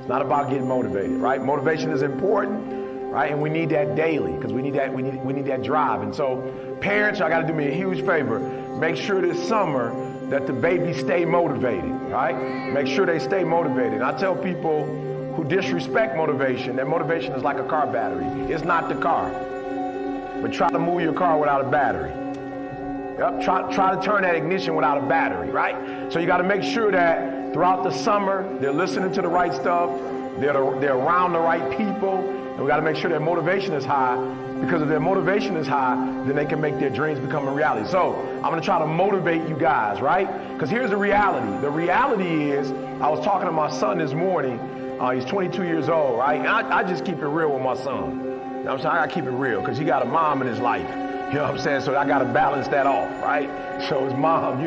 It's not about getting motivated, right? Motivation is important, right? And we need that daily because we need that drive. And so parents, y'all got to do me a huge favor. Make sure this summer that the babies stay motivated, right? Make sure they stay motivated. And I tell people who disrespect motivation, that motivation is like a car battery. It's not the car. But try to move your car without a battery. Yep, try to turn that ignition without a battery, right? So you got to make sure that throughout the summer, they're listening to the right stuff, they're around the right people, and we got to make sure their motivation is high, because if their motivation is high, then they can make their dreams become a reality. So I'm going to try to motivate you guys, right? Because here's the reality. The reality is, I was talking to my son this morning. He's 22 years old, right? And I just keep it real with my son. You know what I'm saying? I got to keep it real because he got a mom in his life. You know what I'm saying? So I got to balance that off, right? So his mom,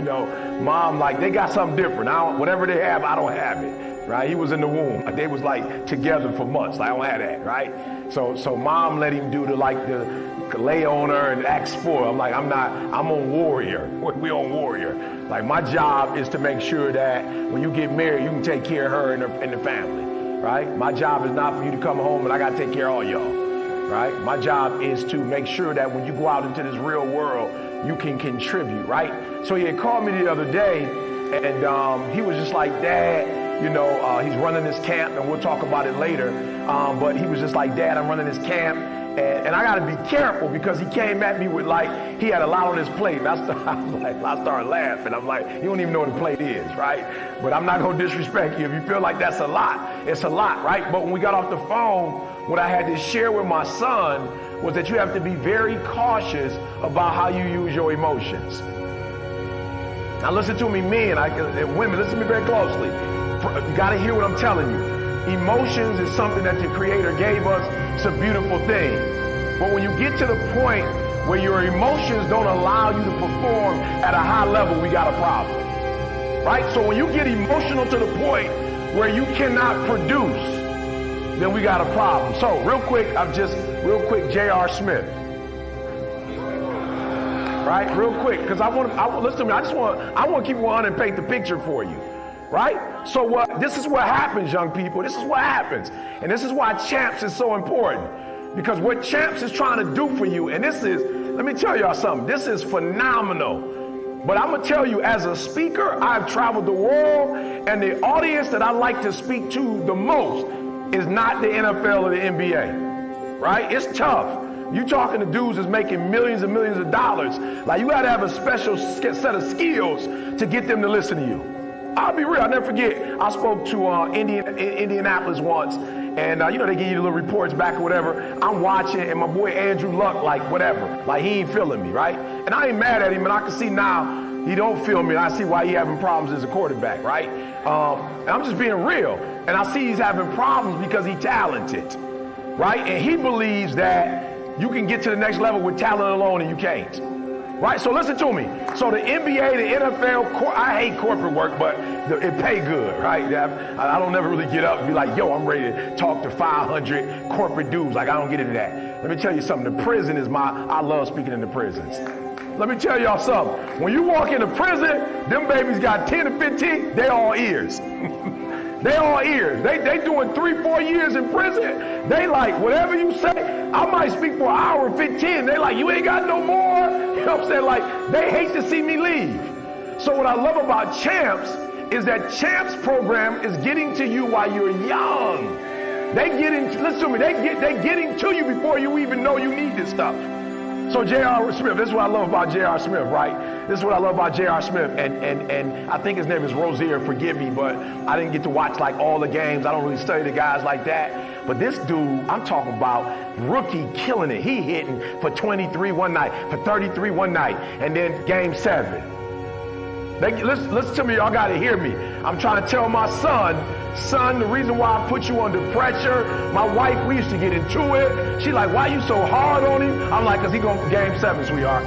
mom, like, they got something different. Whatever they have, I don't have it, right? He was in the womb. They was like together for months. I don't have that, right? So mom let him do the lay on her and act spoil. I'm like, I'm on warrior. We on warrior. Like, my job is to make sure that when you get married, you can take care of her and the family, right? My job is not for you to come home and I got to take care of all y'all. Right? My job is to make sure that when you go out into this real world, you can contribute, right? So he had called me the other day, and he was just like, Dad, he's running this camp, and we'll talk about it later. But he was just like, Dad, I'm running this camp, and I got to be careful because he came at me with he had a lot on his plate. And I started laughing. I'm like, you don't even know what a plate is, right? But I'm not going to disrespect you. If you feel like that's a lot, it's a lot, right? But when we got off the phone, what I had to share with my son was that you have to be very cautious about how you use your emotions. Now listen to me, men and women, listen to me very closely. You got to hear what I'm telling you. Emotions is something that the Creator gave us. It's a beautiful thing. But when you get to the point where your emotions don't allow you to perform at a high level, we got a problem. Right? So when you get emotional to the point where you cannot produce, then we got a problem. So real quick, J.R. Smith. Right? Real quick, because I want listen to me. I want to keep 100 and paint the picture for you. Right? So this is what happens, young people. This is what happens. And this is why Champs is so important. Because what Champs is trying to do for you, and let me tell y'all something. This is phenomenal. But I'm going to tell you, as a speaker, I've traveled the world, and the audience that I like to speak to the most is not the NFL or the NBA, right? It's tough. You talking to dudes that's making millions and millions of dollars. Like, you got to have a special set of skills to get them to listen to you. I'll be real. I'll never forget. I spoke to Indianapolis once, and they give you the little reports back or whatever. I'm watching, and my boy Andrew Luck, he ain't feeling me, right? And I ain't mad at him, and I can see now he don't feel me. And I see why he having problems as a quarterback, right? And I'm just being real. And I see he's having problems because he's talented, right? And he believes that you can get to the next level with talent alone, and you can't. Right? So listen to me. So the NBA, the NFL, I hate corporate work, but it pay good, right? I don't never really get up and be like, yo, I'm ready to talk to 500 corporate dudes. Like, I don't get into that. Let me tell you something. The prison is I love speaking in the prisons. Let me tell y'all something. When you walk into prison, them babies got 10 to 15, they all ears. They all ears. They doing 3-4 years in prison. They like, whatever you say, I might speak for an hour and 15. They like, you ain't got no more. You know what I'm saying? Like, they hate to see me leave. So what I love about Champs is that Champs program is getting to you while you're young. Listen to me, they getting to you before you even know you need this stuff. So J.R. Smith, this is what I love about J.R. Smith, right? This is what I love about J.R. Smith, and I think his name is Rozier, forgive me, but I didn't get to watch all the games. I don't really study the guys like that. But this dude, I'm talking about rookie killing it. He hitting for 23 one night, for 33 one night, and then game 7. Listen to me, y'all gotta hear me. I'm trying to tell my son, the reason why I put you under pressure, my wife, we used to get into it. She like, why you so hard on him? I'm like, cause he going for game 7, sweetheart.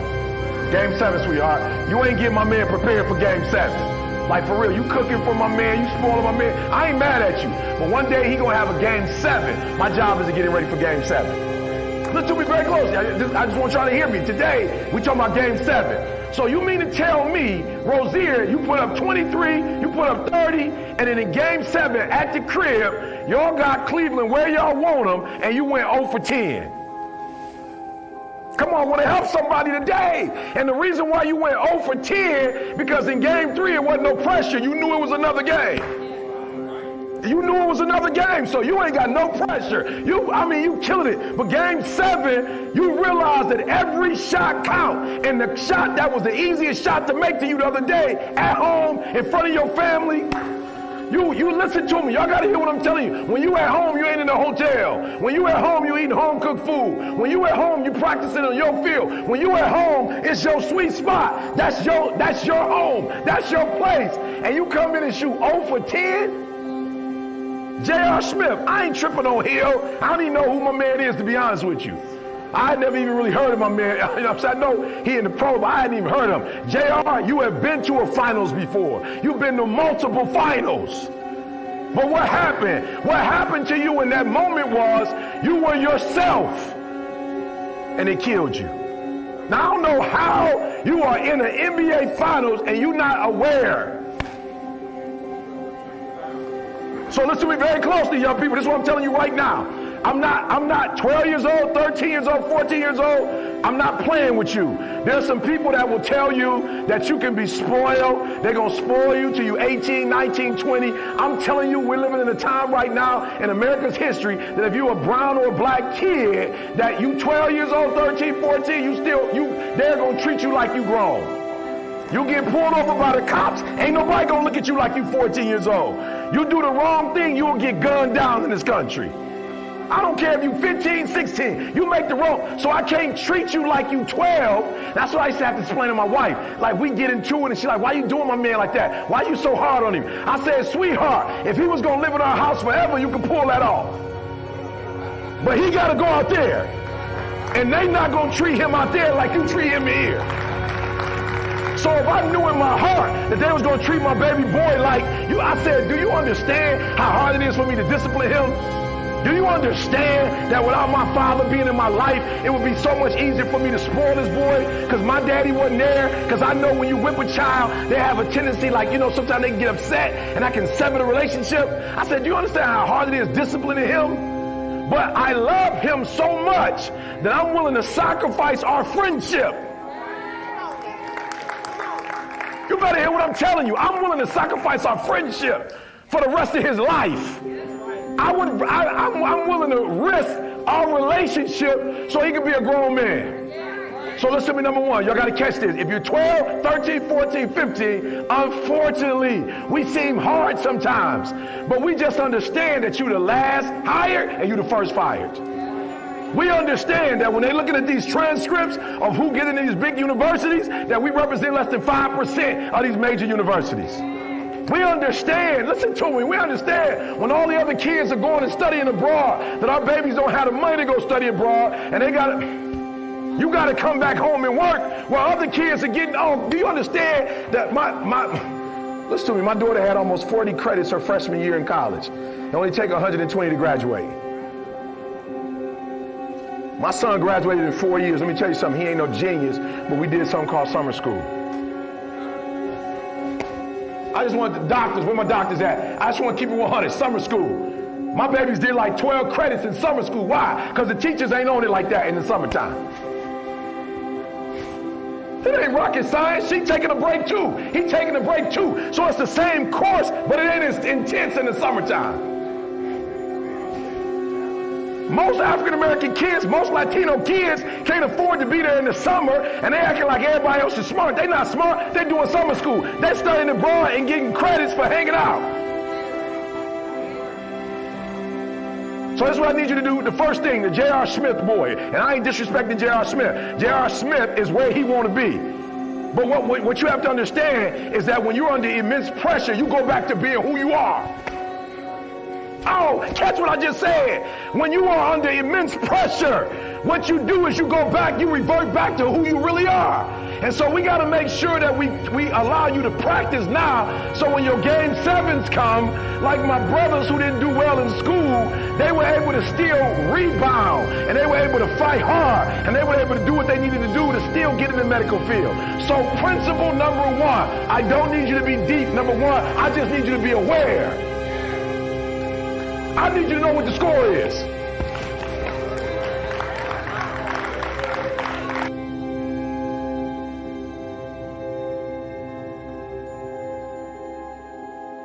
Game 7, sweetheart. You ain't getting my man prepared for game 7. Like, for real, you cooking for my man, you spoiling my man. I ain't mad at you. But one day he gonna have a game 7. My job is to get him ready for game 7. Listen to me very closely. I just want y'all to hear me. Today, we talking about game 7. So you mean to tell me, Rozier, you put up 23, you put up 30, And then in game 7 at the crib, y'all got Cleveland where y'all want them, and you went 0 for 10. Come on, I want to help somebody today. And the reason why you went 0 for 10, because in game 3 it wasn't no pressure. You knew it was another game. You knew it was another game, so you ain't got no pressure. You killed it. But game 7, you realized that every shot count, and the shot that was the easiest shot to make to you the other day, at home, in front of your family, you listen to me. Y'all got to hear what I'm telling you. When you at home, you ain't in a hotel. When you at home, you eating home-cooked food. When you at home, you practicing on your field. When you at home, it's your sweet spot. That's your home. That's your place. And you come in and shoot 0 for 10? J.R. Smith, I ain't tripping on Hill. I don't even know who my man is, to be honest with you. I had never even really heard of my man. You know what I'm saying? I know he in the pro, but I hadn't even heard of him. J.R., you have been to a finals before. You've been to multiple finals. But what happened? What happened to you in that moment was you were yourself, and it killed you. Now, I don't know how you are in an NBA finals and you're not aware. So listen to me very closely, young people. This is what I'm telling you right now. I'm not 12 years old, 13 years old, 14 years old. I'm not playing with you. There's some people that will tell you that you can be spoiled. They're going to spoil you till you 18, 19, 20. I'm telling you, we're living in a time right now in America's history that if you're a brown or a black kid, that you 12 years old, 13, 14, they're going to treat you like you grown. You get pulled over by the cops, ain't nobody gonna look at you like you 14 years old. You do the wrong thing, you'll get gunned down in this country. I don't care if you 15, 16, you make the wrong, so I can't treat you like you 12. That's what I used to have to explain to my wife. Like, we get into it and she's like, why you doing my man like that? Why you so hard on him? I said, sweetheart, if he was gonna live in our house forever, you could pull that off. But he gotta go out there. And they not gonna treat him out there like you treat him here. So if I knew in my heart that they was going to treat my baby boy like you, I said, do you understand how hard it is for me to discipline him? Do you understand that without my father being in my life, it would be so much easier for me to spoil this boy because my daddy wasn't there? Because I know when you whip a child, they have a tendency sometimes they can get upset and I can sever the relationship. I said, do you understand how hard it is disciplining him? But I love him so much that I'm willing to sacrifice our friendship. You better hear what I'm telling you. I'm willing to sacrifice our friendship for the rest of his life. I'm willing to risk our relationship so he can be a grown man. So listen to me, number one. Y'all got to catch this. If you're 12, 13, 14, 15, unfortunately, we seem hard sometimes. But we just understand that you're the last hired and you're the first fired. We understand that when they're looking at these transcripts of who get into these big universities, that we represent less than 5% of these major universities. We understand, listen to me, we understand when all the other kids are going and studying abroad, that our babies don't have the money to go study abroad, and you got to come back home and work while other kids are getting off. Do you understand that listen to me, my daughter had almost 40 credits her freshman year in college. It only take 120 to graduate. My son graduated in 4 years. Let me tell you something. He ain't no genius, but we did something called summer school. I just want the doctors, where my doctors at? I just want to keep it 100, summer school. My babies did like 12 credits in summer school. Why? Because the teachers ain't on it like that in the summertime. It ain't rocket science. She taking a break too. He taking a break too. So it's the same course, but it ain't as intense in the summertime. Most African-American kids, most Latino kids can't afford to be there in the summer, and they acting like everybody else is smart. They not smart. They doing summer school. They studying abroad and getting credits for hanging out. So that's what I need you to do. The first thing, the J.R. Smith boy, and I ain't disrespecting J.R. Smith. J.R. Smith is where he want to be. But what you have to understand is that when you're under immense pressure, you go back to being who you are. Oh, catch what I just said. When you are under immense pressure, what you do is you go back, you revert back to who you really are. And so we got to make sure that we allow you to practice now, so when your game sevens come, like my brothers who didn't do well in school, they were able to still rebound, and they were able to fight hard, and they were able to do what they needed to do to still get in the medical field. So principle number one, I don't need you to be deep. Number one, I just need you to be aware. I need you to know what the score is.